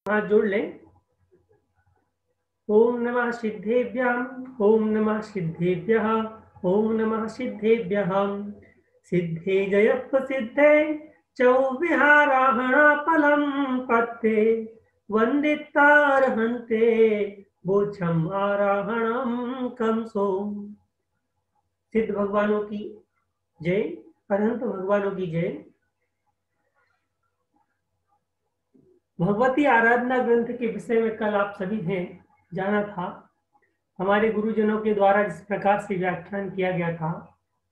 हाथ जोड़ लें। ओम नमः सिद्धेभ्यः, ओम नमः सिद्धेभ्यः, ओम नमः सिद्धेभ्यः। सिद्धे जय प्रसिद्धे चौविहाराहणाफलं पत्ते वंदितारहन्ते बोझम आराहणम कंसो। सिद्ध भगवानों की जय, अनंत भगवानों की जय। भगवती आराधना ग्रंथ के विषय में कल आप सभी ने जाना था। हमारे गुरुजनों के द्वारा जिस प्रकार से व्याख्यान किया गया था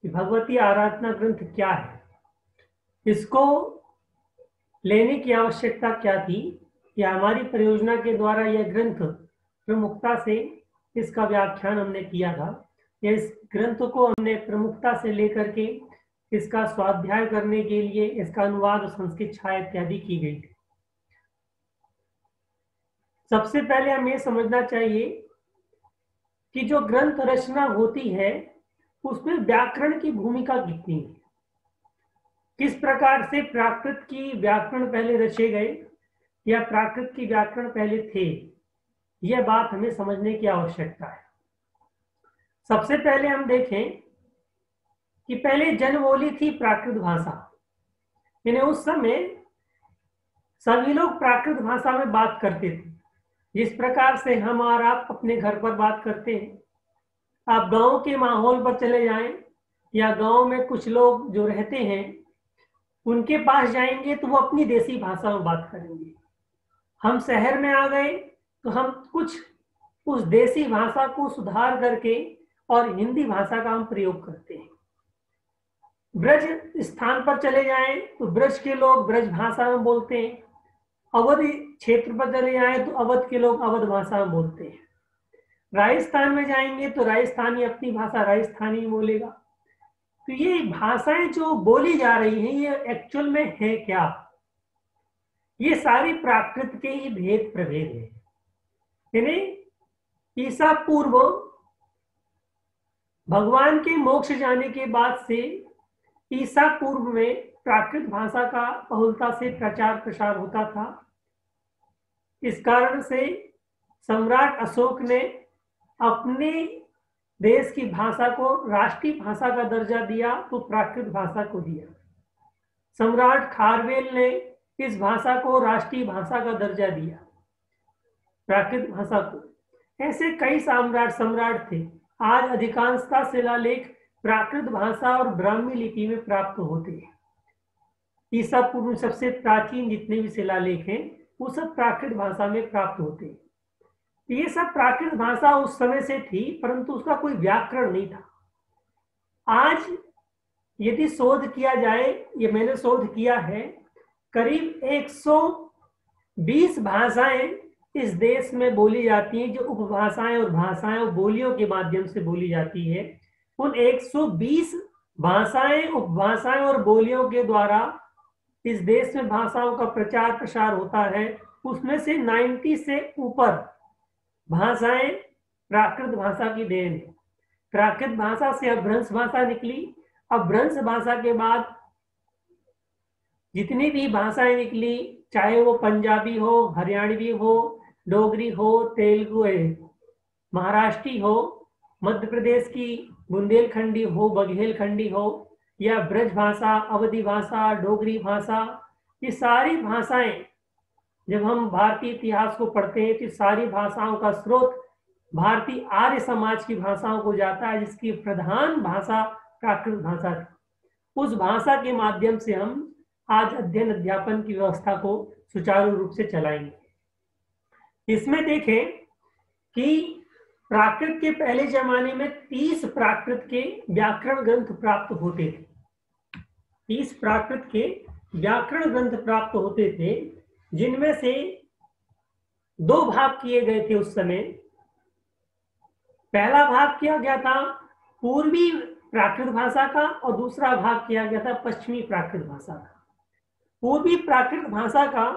कि भगवती आराधना ग्रंथ क्या है, इसको लेने की आवश्यकता क्या थी, या हमारी परियोजना के द्वारा यह ग्रंथ प्रमुखता से इसका व्याख्यान हमने किया था। इस ग्रंथ को हमने प्रमुखता से लेकर के इसका स्वाध्याय करने के लिए इसका अनुवाद और संस्कृत छाया इत्यादि की गई थी। सबसे पहले हमें यह समझना चाहिए कि जो ग्रंथ रचना होती है उसमें व्याकरण की भूमिका कितनी है। किस प्रकार से प्राकृत की व्याकरण पहले रचे गए या प्राकृत की व्याकरण पहले थे, यह बात हमें समझने की आवश्यकता है। सबसे पहले हम देखें कि पहले जन्म बोली थी प्राकृत भाषा। यानी उस समय सभी लोग प्राकृत भाषा में बात करते थे। जिस प्रकार से हम और आप अपने घर पर बात करते हैं, आप गांव के माहौल पर चले जाएं या गांव में कुछ लोग जो रहते हैं उनके पास जाएंगे तो वो अपनी देसी भाषा में बात करेंगे। हम शहर में आ गए तो हम कुछ उस देसी भाषा को सुधार करके और हिंदी भाषा का हम प्रयोग करते हैं। ब्रज स्थान पर चले जाएं तो ब्रज के लोग ब्रज भाषा में बोलते हैं। अवध क्षेत्र पर चले जाएं तो अवध के लोग अवध भाषा में बोलते हैं। राजस्थान में जाएंगे तो राजस्थानी अपनी भाषा राजस्थानी बोलेगा। तो ये भाषाएं जो बोली जा रही हैं ये एक्चुअल में है क्या? ये सारी प्राकृत के ही भेद प्रभेद है। यानी ईसा पूर्व भगवान के मोक्ष जाने के बाद से ईसा पूर्व में प्राकृत भाषा का बहुलता से प्रचार प्रसार होता था। इस कारण से सम्राट अशोक ने अपने देश की भाषा को राष्ट्रीय भाषा का दर्जा दिया तो प्राकृत भाषा को दिया। सम्राट खारवेल ने इस भाषा को राष्ट्रीय भाषा का दर्जा दिया, प्राकृत भाषा को। ऐसे कई सम्राट थे। आज अधिकांशता शिलालेख प्राकृत भाषा और ब्राह्मी लिपि में प्राप्त होते हैं। ईसा पूर्व सबसे प्राचीन जितने भी शिलालेख हैं वो सब प्राकृत भाषा में प्राप्त होते हैं। ये सब प्राकृत भाषा उस समय से थी, परंतु उसका कोई व्याकरण नहीं था। आज यदि शोध किया जाए, ये मैंने शोध किया है, करीब 120 भाषाएं इस देश में बोली जाती हैं, जो उपभाषाएं और भाषाएं और बोलियों के माध्यम से बोली जाती है। उन 120 भाषाएं, उपभाषाएं और बोलियों के द्वारा इस देश में भाषाओं का प्रचार प्रसार होता है। उसमें से 90 से ऊपर भाषाएं प्राकृत भाषा की देन है। प्राकृत भाषा से अपभ्रंश भाषा निकली। अपभ्रंश भाषा के बाद जितनी भी भाषाएं निकली, चाहे वो पंजाबी हो, हरियाणवी हो, डोगरी हो, तेलुगु है, महाराष्ट्री हो, मध्य प्रदेश की बुंदेलखंडी हो, बघेलखंडी हो, या ब्रज भाषा, अवधी भाषा, डोगरी भाषा, ये सारी भाषाएं जब हम भारतीय इतिहास को पढ़ते हैं तो सारी भाषाओं का स्रोत भारतीय आर्य समाज की भाषाओं को जाता है, जिसकी प्रधान भाषा प्राकृत भाषा थी। उस भाषा के माध्यम से हम आज अध्ययन अध्यापन की व्यवस्था को सुचारू रूप से चलाएंगे। इसमें देखें कि प्राकृत के पहले जमाने में 30 प्राकृत के व्याकरण ग्रंथ प्राप्त होते थे। 30 प्राकृत के व्याकरण ग्रंथ प्राप्त होते थे, जिनमें से 2 भाग किए गए थे उस समय। पहला भाग किया गया था पूर्वी प्राकृत भाषा का और दूसरा भाग किया गया था पश्चिमी प्राकृत भाषा का। पूर्वी प्राकृत भाषा का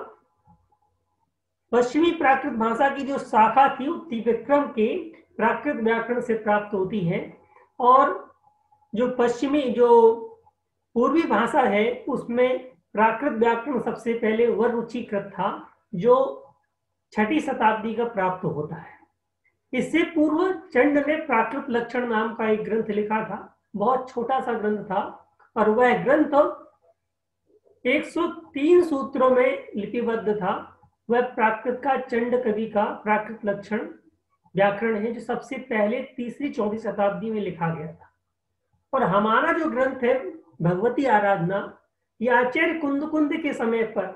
पश्चिमी प्राकृत भाषा की जो शाखा थी वो त्रिविक्रम के प्राकृत व्याकरण से प्राप्त होती है, और जो पूर्वी भाषा है उसमें प्राकृत व्याकरण सबसे पहले वररुचिकृत था, जो 6वीं शताब्दी का प्राप्त होता है। इससे पूर्व चंड ने प्राकृत लक्षण नाम का एक ग्रंथ लिखा था, बहुत छोटा सा ग्रंथ था, और वह ग्रंथ 103 सूत्रों में लिपिबद्ध था। वह प्राकृत का चंड कवि का प्राकृत लक्षण व्याकरण है, जो सबसे पहले 3री-4वीं शताब्दी में लिखा गया था। और हमारा जो ग्रंथ है भगवती आराधना, ये आचार्य कुंद के समय पर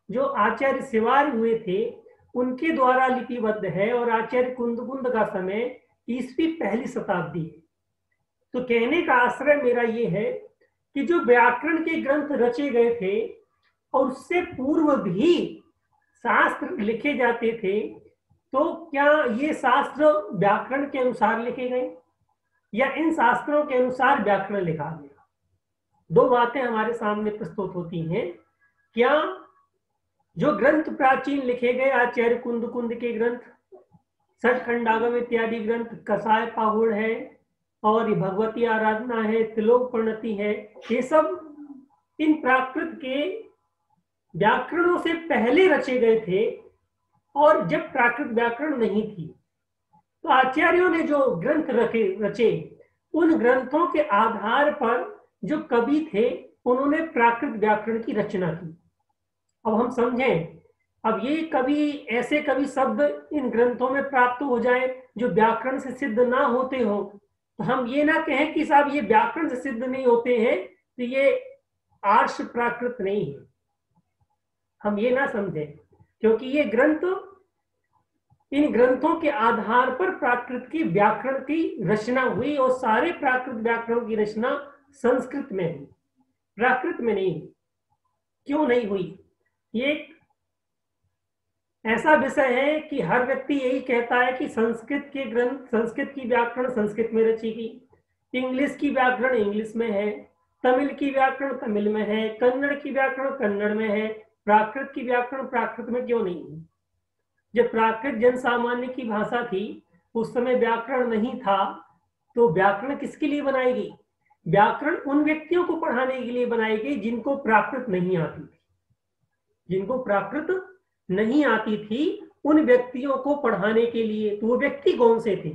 जो आचार्य शिवार हुए थे उनके द्वारा लिपिबद्ध है, और आचार्य कुंद का समय ईस्वी 1ली शताब्दी है। तो कहने का आश्रय मेरा ये है कि जो व्याकरण के ग्रंथ रचे गए थे और उससे पूर्व भी शास्त्र लिखे जाते थे, तो क्या ये शास्त्र व्याकरण के अनुसार लिखे गए या इन शास्त्रों के अनुसार व्याकरण लिखा गया? दो बातें हमारे सामने प्रस्तुत होती हैं। क्या जो ग्रंथ प्राचीन लिखे गए आचार्य कुंद के ग्रंथ, षटखंडागम इत्यादि ग्रंथ, कसाय पाहुड़ है और भगवती आराधना है, त्रिलोक प्रणति है, ये सब इन प्राकृत के व्याकरणों से पहले रचे गए थे, और जब प्राकृत व्याकरण नहीं थी तो आचार्यों ने जो ग्रंथ रचे उन ग्रंथों के आधार पर जो कवि थे उन्होंने प्राकृत व्याकरण की रचना की। अब हम समझें, अब ये कवि, ऐसे कवि शब्द इन ग्रंथों में प्राप्त हो जाए जो व्याकरण से सिद्ध ना होते हो, तो हम ये ना कहें कि साहब ये व्याकरण से सिद्ध नहीं होते हैं तो ये आर्ष प्राकृत नहीं है। हम ये ना समझें, क्योंकि ये ग्रंथ, इन ग्रंथों के आधार पर प्राकृत की व्याकरण की रचना हुई, और सारे प्राकृत व्याकरण की रचना संस्कृत में हुई, प्राकृत में नहीं हुई। क्यों नहीं हुई? ये ऐसा विषय है कि हर व्यक्ति यही कहता है कि संस्कृत के ग्रंथ, संस्कृत की व्याकरण संस्कृत में रची गई, इंग्लिश की व्याकरण इंग्लिश में है, तमिल की व्याकरण तमिल में है, कन्नड़ की व्याकरण कन्नड़ में है, प्राकृत की व्याकरण प्राकृत में क्यों नहीं है? जब प्राकृत जन सामान्य की भाषा थी, उस समय व्याकरण नहीं था, तो व्याकरण किसके लिए बनाई गई? व्याकरण उन व्यक्तियों को पढ़ाने के लिए बनाई गई जिनको प्राकृत नहीं आती थी। जिनको प्राकृत नहीं आती थी उन व्यक्तियों को पढ़ाने के लिए। तो वो व्यक्ति कौन से थे?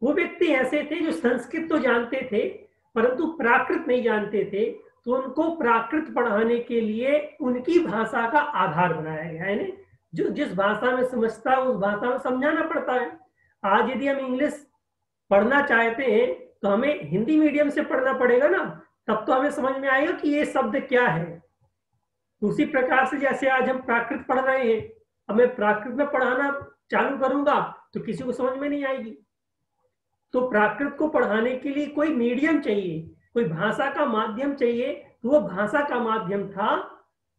वो व्यक्ति ऐसे थे जो संस्कृत तो जानते थे परंतु प्राकृत नहीं जानते थे, तो उनको प्राकृत पढ़ाने के लिए उनकी भाषा का आधार बनाया गया है। जो जिस भाषा में समझता है उस भाषा में समझाना पड़ता है। आज यदि हम इंग्लिश पढ़ना चाहते हैं तो हमें हिंदी मीडियम से पढ़ना पड़ेगा ना, तब तो हमें समझ में आएगा कि ये शब्द क्या है। उसी प्रकार से जैसे आज हम प्राकृत पढ़ रहे हैं, अब मैं प्राकृत में पढ़ाना चालू करूंगा तो किसी को समझ में नहीं आएगी। तो प्राकृत को पढ़ाने के लिए कोई मीडियम चाहिए, कोई भाषा का माध्यम चाहिए। तो वो भाषा का माध्यम था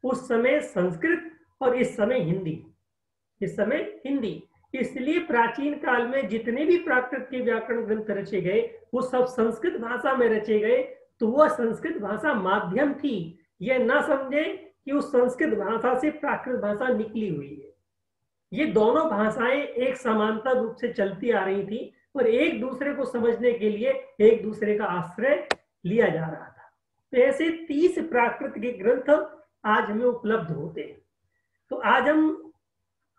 उस समय संस्कृत और इस समय हिंदी। इस समय हिंदी। इसलिए प्राचीन काल में जितने भी प्राकृत के व्याकरण ग्रंथ रचे गए वो सब संस्कृत भाषा में रचे गए। तो वह संस्कृत भाषा माध्यम थी। यह ना समझे कि उस संस्कृत भाषा से प्राकृत भाषा निकली हुई है। ये दोनों भाषाएं एक समांतर रूप से चलती आ रही थी और एक दूसरे को समझने के लिए एक दूसरे का आश्रय लिया जा रहा था। तो ऐसे 30 प्राकृत के ग्रंथ आज हमें उपलब्ध होते हैं। तो आज हम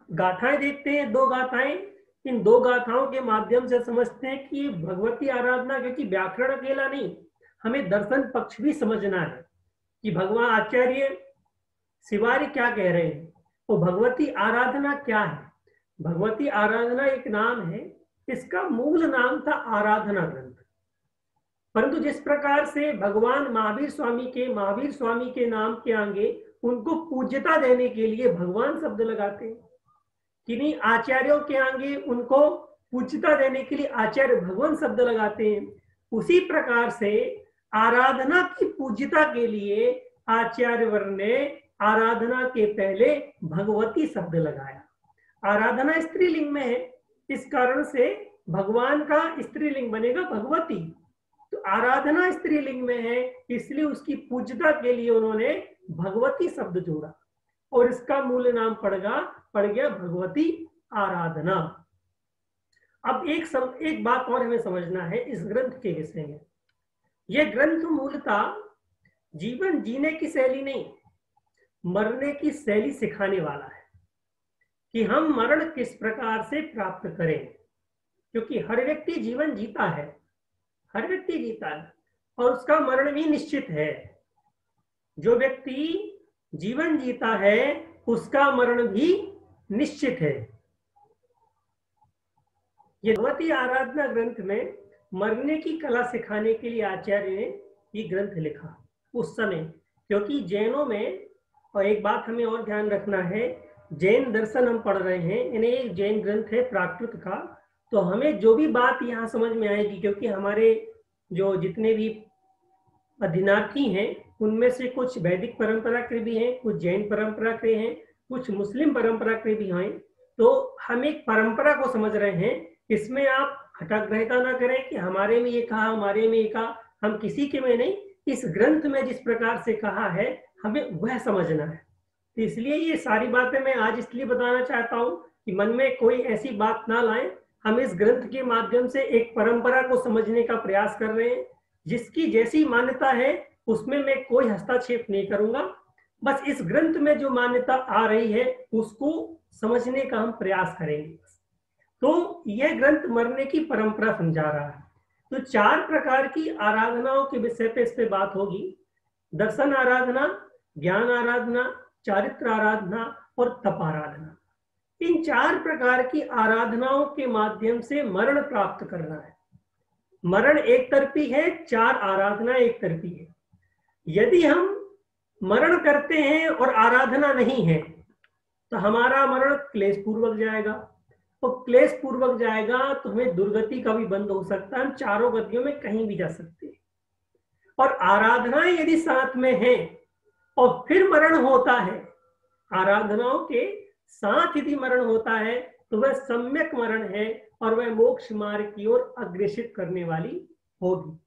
गाथाएं देखते हैं, 2 गाथाएं। इन 2 गाथाओं के माध्यम से समझते हैं कि भगवती आराधना, क्योंकि व्याकरण अकेला नहीं, हमें दर्शन पक्ष भी समझना है कि भगवान आचार्य शिवार्य क्या कह रहे हैं। तो भगवती आराधना क्या है? भगवती आराधना एक नाम है, इसका मूल नाम था आराधना ग्रंथ। परंतु जिस प्रकार से भगवान महावीर स्वामी के नाम के आगे उनको पूज्यता देने के लिए भगवान शब्द लगाते हैं, किन्हीं आचार्यों के आगे उनको पूज्यता देने के लिए आचार्य भगवान शब्द लगाते हैं, उसी प्रकार से आराधना की पूज्यता के लिए आचार्य वर्ण ने आराधना के पहले भगवती शब्द लगाया। आराधना स्त्रीलिंग में है, इस कारण से भगवान का स्त्रीलिंग बनेगा भगवती। तो आराधना स्त्रीलिंग में है, इसलिए उसकी पूज्यता के लिए उन्होंने भगवती शब्द जोड़ा और इसका मूल नाम पड़ गया भगवती आराधना। अब एक बात और हमें समझना है इस ग्रंथ के विषय में। यह ग्रंथ मूलतः जीवन जीने की शैली नहीं, मरने की शैली सिखाने वाला है। कि हम मरण किस प्रकार से प्राप्त करें, क्योंकि हर व्यक्ति जीवन जीता है, हर व्यक्ति जीता है और उसका मरण भी निश्चित है। जो व्यक्ति जीवन जीता है उसका मरण भी निश्चित है। ये भगवती आराधना ग्रंथ में मरने की कला सिखाने के लिए आचार्य ने ये ग्रंथ लिखा उस समय, क्योंकि जैनों में, और एक बात हमें और ध्यान रखना है, जैन दर्शन हम पढ़ रहे हैं, यानी एक जैन ग्रंथ है प्राकृत का, तो हमें जो भी बात यहाँ समझ में आएगी, क्योंकि हमारे जो जितने भी अध्ययनार्थी हैं उनमें से कुछ वैदिक परंपरा के भी हैं, कुछ जैन परंपरा के हैं, कुछ मुस्लिम परंपरा के भी हैं, तो हम एक परंपरा को समझ रहे हैं। इसमें आप हठाग्रहिता ना करें कि हमारे में ये कहा, हमारे में ये कहा, हम किसी के में नहीं, इस ग्रंथ में जिस प्रकार से कहा है हमें वह समझना है। तो इसलिए ये सारी बातें मैं आज इसलिए बताना चाहता हूँ कि मन में कोई ऐसी बात ना लाएं। हम इस ग्रंथ के माध्यम से एक परंपरा को समझने का प्रयास कर रहे हैं, जिसकी जैसी मान्यता है उसमें मैं कोई हस्तक्षेप नहीं करूंगा। बस इस ग्रंथ में जो मान्यता आ रही है उसको समझने का हम प्रयास करेंगे। तो यह ग्रंथ मरने की परंपरा समझा रहा है। तो 4 प्रकार की आराधनाओं के विषय पे इस पे बात होगी। दर्शन आराधना, ज्ञान आराधना, चारित्र आराधना और तप आराधना। इन 4 प्रकार की आराधनाओं के माध्यम से मरण प्राप्त करना है। मरण एक तरफी है, 4 आराधना एक तरफी है। यदि हम मरण करते हैं और आराधना नहीं है तो हमारा मरण क्लेश पूर्वक जाएगा, तो क्लेश पूर्वक जाएगा तो हमें दुर्गति का भी बंद हो सकता है, हम चारों गतियों में कहीं भी जा सकते हैं। और आराधनाएं यदि साथ में है और फिर मरण होता है, आराधनाओं के साथ यदि मरण होता है तो वह सम्यक मरण है और वह मोक्ष मार्ग की ओर अग्रसित करने वाली होगी।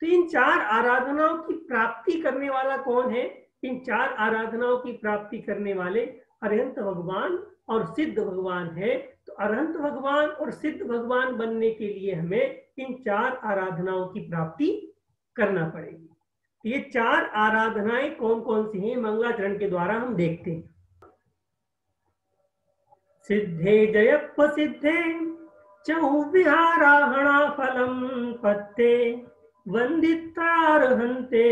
तो इन 4 आराधनाओं की प्राप्ति करने वाला कौन है? इन 4 आराधनाओं की प्राप्ति करने वाले अरहंत भगवान और सिद्ध भगवान है। तो अरहंत भगवान और सिद्ध भगवान बनने के लिए हमें इन 4 आराधनाओं की प्राप्ति करना पड़ेगी। ये 4 आराधनाएं कौन कौन सी हैं, मंगलाचरण के द्वारा हम देखते हैं। सिद्धे जयप्प सिद्धे चहुविहाराहणा फलम पत्ते वंदितारहंते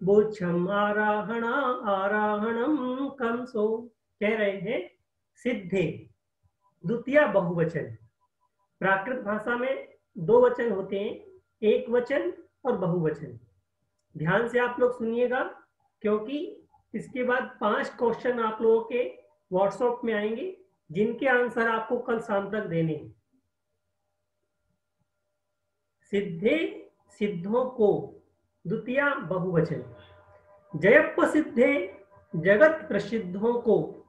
बोच्छम आराहणा आराहणम कंसो। कह रहे हैं सिद्धे द्वितीय बहुवचन। प्राकृत भाषा में 2 वचन होते हैं, एक वचन और बहुवचन। ध्यान से आप लोग सुनिएगा, क्योंकि इसके बाद 5 क्वेश्चन आप लोगों के व्हाट्सएप में आएंगे जिनके आंसर आपको कल शाम तक देने हैं। सिद्धे सिद्धों को द्वितीय बहुवचन। जयप्प सिद्धे जगत प्रसिद्धों को,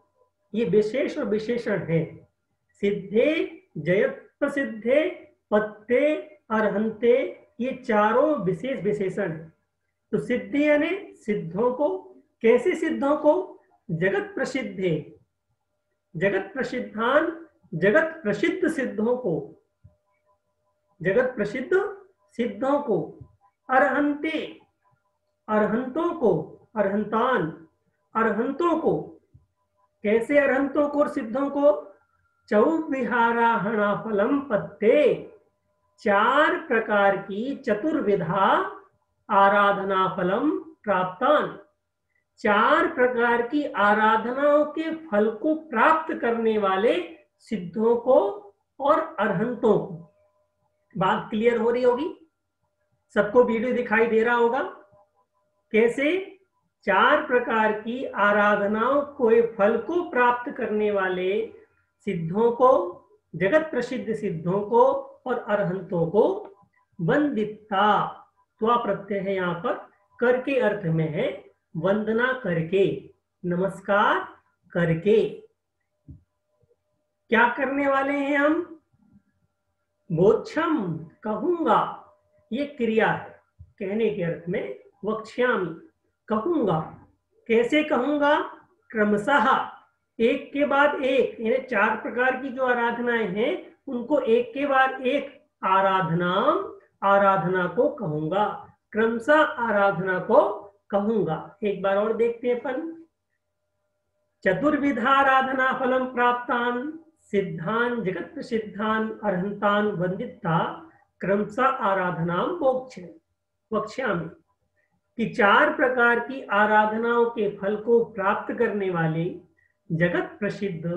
ये विशेष और विशेषण है। सिद्धे जयप्प सिद्धे पत्ते अरहंते, ये चारों विशेष विशेषण है। तो सिद्धि यानी सिद्धों को। कैसे सिद्धों को? जगत प्रसिद्धे, जगत प्रसिद्धान, जगत प्रसिद्ध सिद्धों को, जगत प्रसिद्ध सिद्धों को। अरहंते अरहंतों को, अरहंतान अरहंतों को। कैसे अरहंतों को और सिद्धों को? चौविहाराहणा फलम पत्ते, 4 प्रकार की चतुर्विधा आराधना फलम प्राप्तान, 4 प्रकार की आराधनाओं के फल को प्राप्त करने वाले सिद्धों को और अरहंतों को। बात क्लियर हो रही होगी? सबको वीडियो दिखाई दे रहा होगा? कैसे 4 प्रकार की आराधनाओं के फल को प्राप्त करने वाले सिद्धों को, जगत प्रसिद्ध सिद्धों को और अरहंतों को वंदिता, त्वा प्रत्यय है यहाँ पर, कर के अर्थ में है वंदना करके, नमस्कार करके। क्या करने वाले हैं हम? बोच्छम, कहूंगा, ये क्रिया है कहने के अर्थ में। वक्ष्यामि, कहूंगा। कैसे कहूंगा? क्रमशः, एक के बाद एक, यानी 4 प्रकार की जो आराधनाएं हैं उनको एक के बाद एक आराधना को कहूंगा, क्रमशः आराधना को कहूंगा। एक बार और देखते हैं अपन। चतुर्विधाराधना फलम प्राप्तान सिद्धान जगत प्रसिद्धान अर्हंतान वंदिता क्रमशः आराधनाम वक्ष्यामि कि 4 प्रकार की आराधनाओं के फल को प्राप्त करने वाले जगत प्रसिद्ध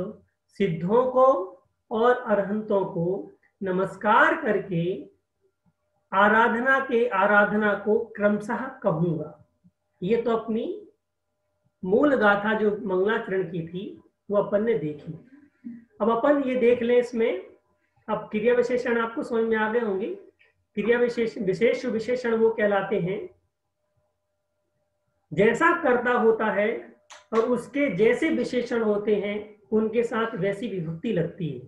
सिद्धों को और अरहंतों को नमस्कार करके आराधना को क्रमशः कहूंगा। ये तो अपनी मूल गाथा जो मंगलाचरण की थी वो अपन ने देखी। अब अपन ये देख लें इसमें, अब क्रिया विशेषण आपको समझ में आ गए होंगे। क्रिया विशेष विशेषण वो कहलाते हैं जैसा कर्ता होता है और उसके जैसे विशेषण होते हैं उनके साथ वैसी विभक्ति लगती है।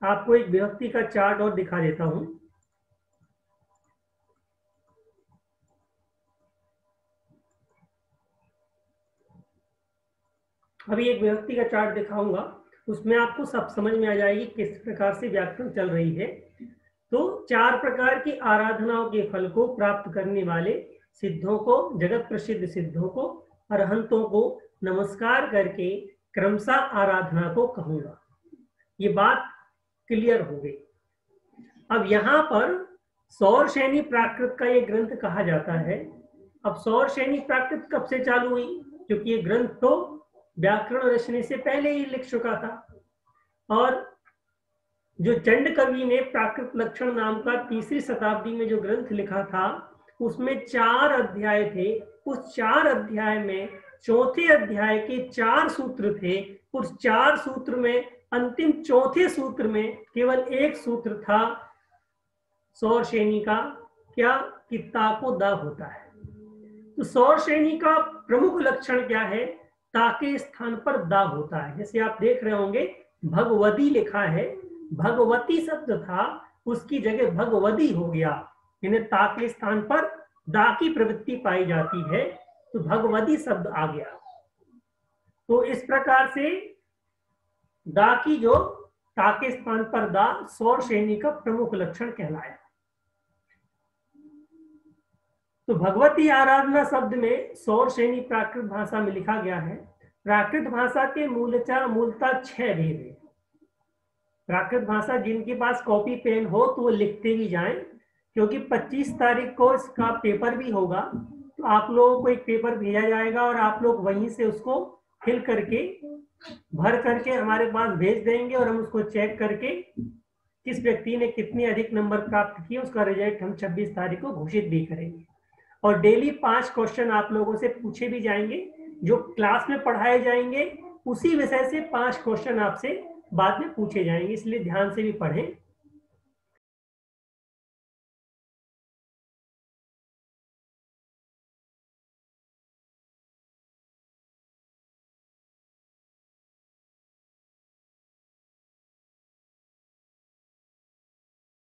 आपको एक विभक्ति का चार्ट और दिखा देता हूं। अभी एक विभक्ति का चार्ट दिखाऊंगा, उसमें आपको सब समझ में आ जाएगी किस प्रकार से व्याकरण चल रही है। तो 4 प्रकार की आराधनाओं के फल को प्राप्त करने वाले सिद्धों को, जगत प्रसिद्ध सिद्धों को, अरहंतों को नमस्कार करके क्रमशः आराधना को कहूंगा। ये बात क्लियर हो गई। अब यहाँ पर सौरसेनी प्राकृत का ये ग्रंथ कहा जाता है। अब सौरसेनी प्राकृत कब से चालू हुई? क्योंकि ये ग्रंथ तो व्याकरण रचने से पहले ही लिख चुका था। और जो चंड कवि ने प्राकृत लक्षण नाम का 3री शताब्दी में जो ग्रंथ लिखा था उसमें 4 अध्याय थे। उस 4 अध्याय में चौथे अध्याय के 4 सूत्र थे। उस 4 सूत्र में अंतिम चौथे सूत्र में केवल एक सूत्र था सौरसेनी का, क्या? कि ता को दा होता है। तो सौरसेनी का प्रमुख लक्षण क्या है? ता के स्थान पर दा होता है। जैसे आप देख रहे होंगे भगवती लिखा है, भगवती शब्द था उसकी जगह भगवती हो गया, यानी ता के स्थान पर दा की प्रवृत्ति पाई जाती है तो भगवती शब्द आ गया। तो इस प्रकार से दा की जो ता के स्थान पर दा सौरसेनी का प्रमुख लक्षण कहलाया। तो भगवती आराधना शब्द में सौरसेनी प्राकृत भाषा में लिखा गया है। प्राकृत भाषा के मूलतः 6 भेद है। प्राकृत भाषा जिनके पास कॉपी पेन हो तो वो लिखते भी जाएं, क्योंकि 25 तारीख को इसका पेपर भी होगा। तो आप लोगों को एक पेपर भेजा जाएगा और आप लोग वहीं से उसको फिल करके भर करके हमारे पास भेज देंगे और हम उसको चेक करके किस व्यक्ति ने कितने अधिक नंबर प्राप्त किए उसका रिजल्ट हम 26 तारीख को घोषित भी करेंगे। और डेली 5 क्वेश्चन आप लोगों से पूछे भी जाएंगे, जो क्लास में पढ़ाए जाएंगे उसी विषय से 5 क्वेश्चन आपसे बाद में पूछे जाएंगे, इसलिए ध्यान से भी पढ़ें।